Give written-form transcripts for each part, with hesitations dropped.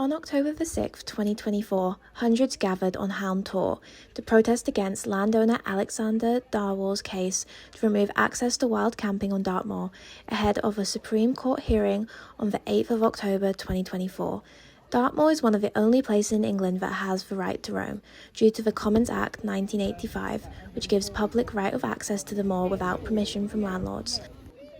On October the 6th, 2024, hundreds gathered on Hound Tor to protest against landowner Alexander Dartmoors' case to remove access to wild camping on Dartmoor ahead of a Supreme Court hearing on the 8th of October 2024. Dartmoor is one of the only places in England that has the right to roam, due to the Commons Act 1985, which gives public right of access to the moor without permission from landlords.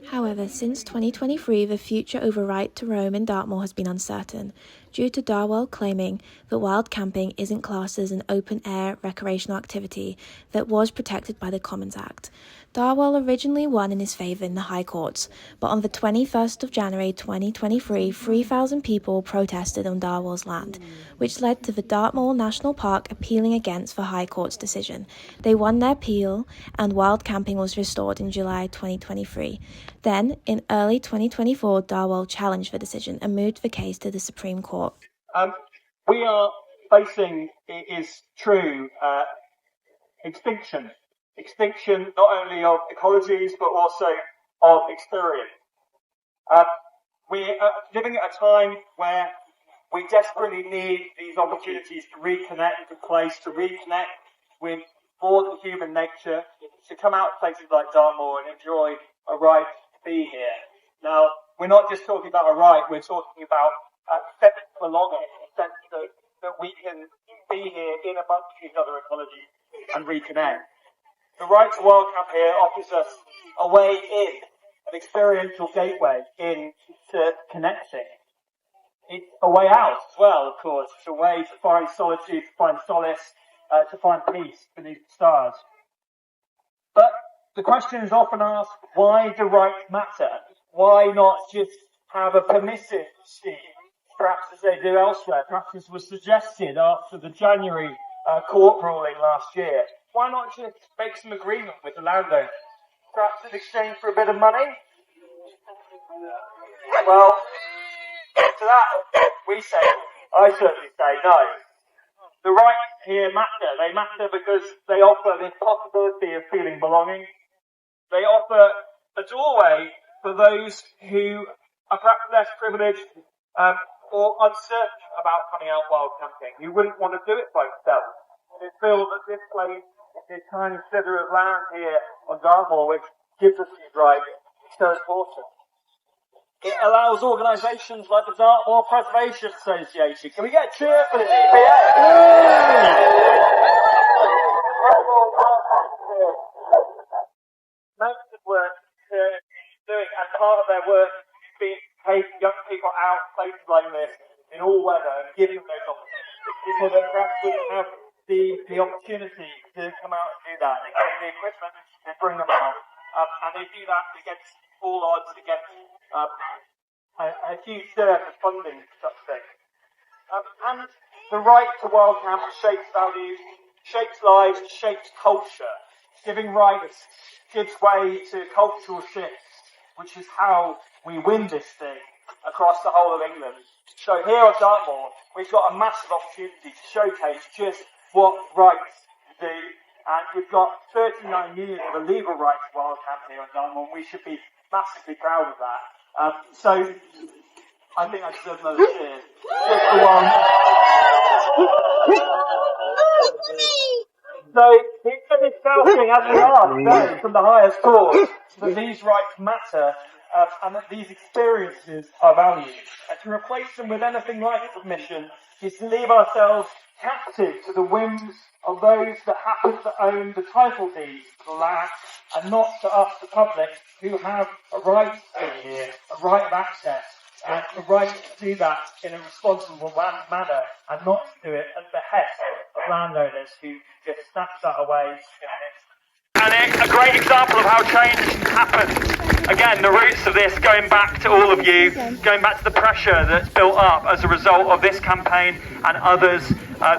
However, since 2023, the future over right to roam in Dartmoor has been uncertain, due to Darwell claiming that wild camping isn't classed as an open-air recreational activity that was protected by the Commons Act. Darwell originally won in his favour in the High Courts, but on the 21st of January 2023, 3,000 people protested on Darwell's land, which led to the Dartmoor National Park appealing against the High Court's decision. They won their appeal, and wild camping was restored in July 2023. Then, in early 2024, Darwell challenged the decision and moved the case to the Supreme Court. We are facing, it is true, extinction. Extinction not only of ecologies, but also of experience. We are living at a time where we desperately need these opportunities to reconnect with place, to reconnect with more than human nature, to come out to places like Dartmoor and enjoy a right to be here. Now, we're not just talking about a right, we're talking about a sense of belonging, a sense that we can be here in amongst these other ecologies and reconnect. The right to wild camp here offers us a way in, an experiential gateway into connecting. It's a way out as well, of course. It's a way to find solitude, to find solace, to find peace beneath the stars. But the question is often asked, why do rights matter? Why not just have a permissive scheme, perhaps as they do elsewhere? Perhaps this was suggested after the January court ruling last year. Why not just make some agreement with the landowner? Perhaps in exchange for a bit of money? Well, to that, I certainly say no. The rights here matter. They matter because they offer this possibility of feeling belonging. They offer a doorway for those who are perhaps less privileged or uncertain about coming out wild camping, who wouldn't want to do it by themselves. They feel that this place, this tiny slither of land here on Dartmoor, which gives us these rights, is so important. It allows organisations like the Dartmoor Preservation Association. Can we get a cheer for the DPA? Most of the work they're doing, and part of their work has been taking young people out places like this in all weather and giving them those opportunities. People that perhaps wouldn't have the opportunity to come out and do that. They get the equipment, they bring them out, and they do that against all odds, against a huge dearth of funding for such things. And the right to wild camp shapes values, shapes lives, shapes culture. Giving rights gives way to cultural shifts, which is how we win this thing across the whole of England. So here at Dartmoor, we've got a massive opportunity to showcase just what rights do, and we've got 39 years of a legal right to wild camp here at Dartmoor, and we should be massively proud of that. So, I think I deserve another cheer. Just the one. So, it's shouting as we are today from the highest court that these rights matter and that these experiences are valued. And to replace them with anything like submission is to leave ourselves captive to the whims of those that happen to own the title deeds to the land, and not to us, the public, who have a right to be here, a right of access, and a right to do that in a responsible manner, and not to do it at the behest of landowners who just snatch that away in an instant. And it's a great example of how change happens. Again, the roots of this going back to all of you, going back to the pressure that's built up as a result of this campaign and others.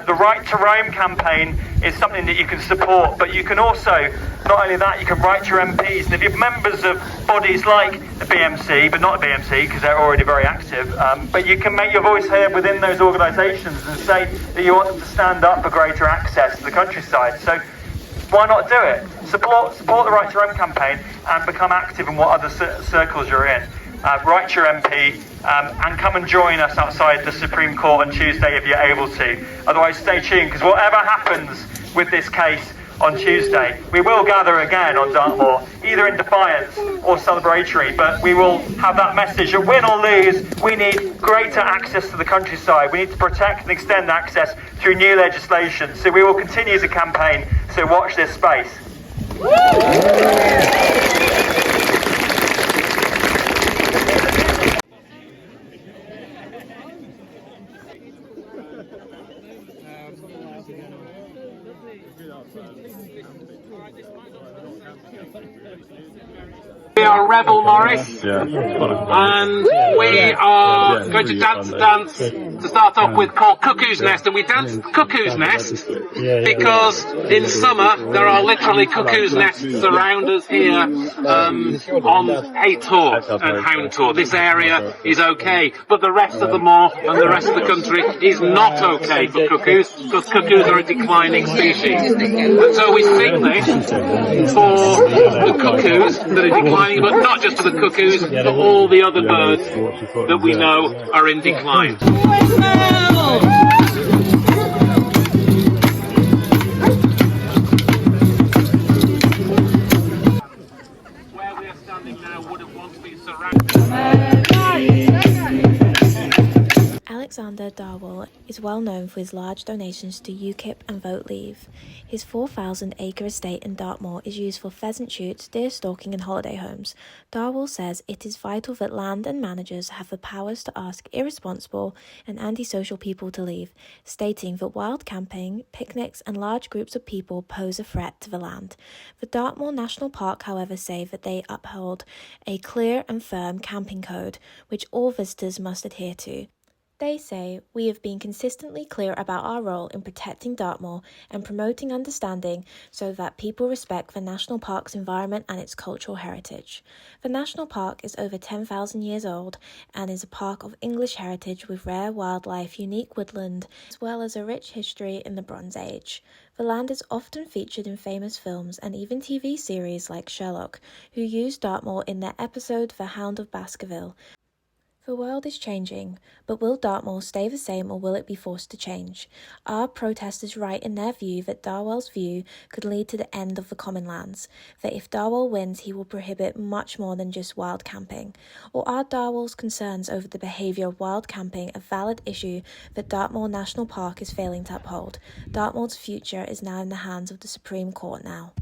The Right to Roam campaign is something that you can support, but you can also, not only that, you can write to your MPs. And if you're members of bodies like the BMC, but not the BMC because they're already very active, but you can make your voice heard within those organisations and say that you want them to stand up for greater access to the countryside. So why not do it? Support the Right to Roam campaign and become active in what other circles you're in. write to your MP, and come and join us outside the Supreme Court on Tuesday if you're able to. Otherwise, stay tuned, because whatever happens with this case on Tuesday, we will gather again on Dartmoor, either in defiance or celebratory, but we will have that message that win or lose, we need greater access to the countryside. We need to protect and extend access through new legislation. So we will continue to campaign, so watch this space. We are Rebel Morris, and we are going to dance a dance to start off with called Cuckoo's Nest, and we dance Cuckoo's Nest because in summer there are literally cuckoo's nests around us here on Hay Tor and Hound Tor. This area is okay, but the rest of the moor and the rest of the country is not okay for cuckoos, because cuckoos are a declining species. And so we sing this for the cuckoos that are declining, but not just for the cuckoos, but all the other birds that we know are in decline. Where we are standing now would have once been surrounded. Alexander Darwall is well known for his large donations to UKIP and Vote Leave. His 4,000-acre estate in Dartmoor is used for pheasant shoots, deer stalking and holiday homes. Darwall says it is vital that land and managers have the powers to ask irresponsible and antisocial people to leave, stating that wild camping, picnics and large groups of people pose a threat to the land. The Dartmoor National Park, however, say that they uphold a clear and firm camping code, which all visitors must adhere to. They say, "We have been consistently clear about our role in protecting Dartmoor and promoting understanding so that people respect the National Park's environment and its cultural heritage." The National Park is over 10,000 years old and is a park of English heritage with rare wildlife, unique woodland, as well as a rich history in the Bronze Age. The land is often featured in famous films and even TV series like Sherlock, who used Dartmoor in their episode The Hound of Baskerville. The world is changing, but will Dartmoor stay the same or will it be forced to change? Are protesters right in their view that Darwall's view could lead to the end of the common lands? That if Darwall wins, he will prohibit much more than just wild camping? Or are Darwall's concerns over the behaviour of wild camping a valid issue that Dartmoor National Park is failing to uphold? Dartmoor's future is now in the hands of the Supreme Court now.